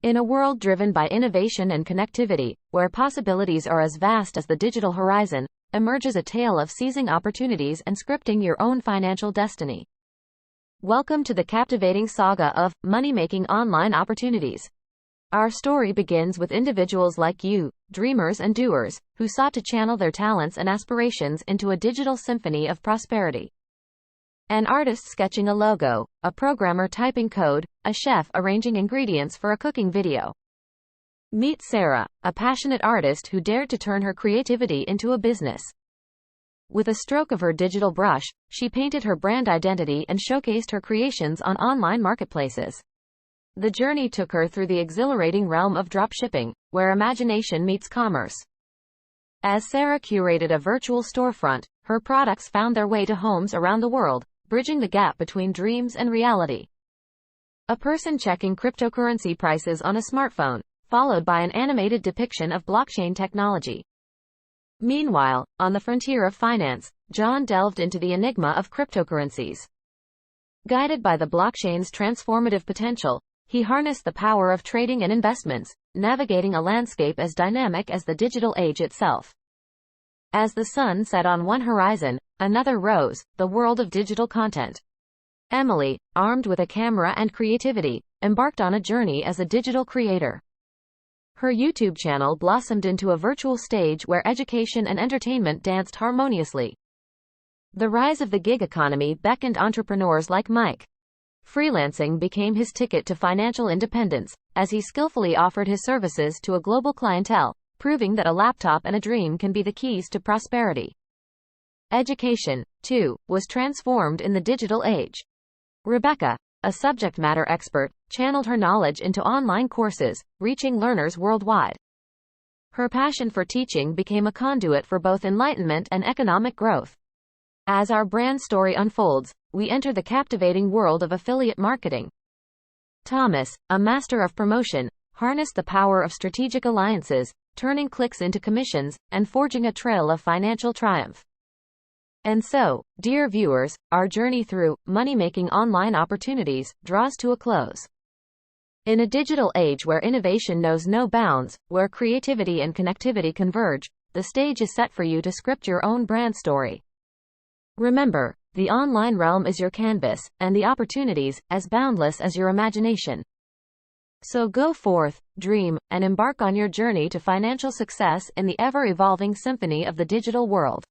In a world driven by innovation and connectivity, where possibilities are as vast as the digital horizon, emerges a tale of seizing opportunities and scripting your own financial destiny. Welcome to the captivating saga of money-making online opportunities. Our story begins with individuals like you, dreamers and doers, who sought to channel their talents and aspirations into a digital symphony of prosperity. An artist sketching a logo, a programmer typing code, a chef arranging ingredients for a cooking video. Meet Sarah, a passionate artist who dared to turn her creativity into a business. With a stroke of her digital brush, she painted her brand identity and showcased her creations on online marketplaces. The journey took her through the exhilarating realm of dropshipping, where imagination meets commerce. As Sarah curated a virtual storefront, her products found their way to homes around the world, bridging the gap between dreams and reality. A person checking cryptocurrency prices on a smartphone, followed by an animated depiction of blockchain technology. Meanwhile, on the frontier of finance, John delved into the enigma of cryptocurrencies. Guided by the blockchain's transformative potential, he harnessed the power of trading and investments, navigating a landscape as dynamic as the digital age itself. As the sun set on one horizon, another rose, the world of digital content. Emily, armed with a camera and creativity, embarked on a journey as a digital creator. Her YouTube channel blossomed into a virtual stage where education and entertainment danced harmoniously. The rise of the gig economy beckoned entrepreneurs like Mike. Freelancing became his ticket to financial independence, as he skillfully offered his services to a global clientele, proving that a laptop and a dream can be the keys to prosperity. Education, too, was transformed in the digital age. Rebecca, a subject matter expert, channeled her knowledge into online courses, reaching learners worldwide. Her passion for teaching became a conduit for both enlightenment and economic growth. As our brand story unfolds, we enter the captivating world of affiliate marketing. Thomas, a master of promotion, harnessed the power of strategic alliances, turning clicks into commissions, and forging a trail of financial triumph. And so, dear viewers, our journey through money-making online opportunities draws to a close. In a digital age where innovation knows no bounds, where creativity and connectivity converge, the stage is set for you to script your own brand story. Remember, the online realm is your canvas, and the opportunities as boundless as your imagination. So go forth, dream, and embark on your journey to financial success in the ever-evolving symphony of the digital world.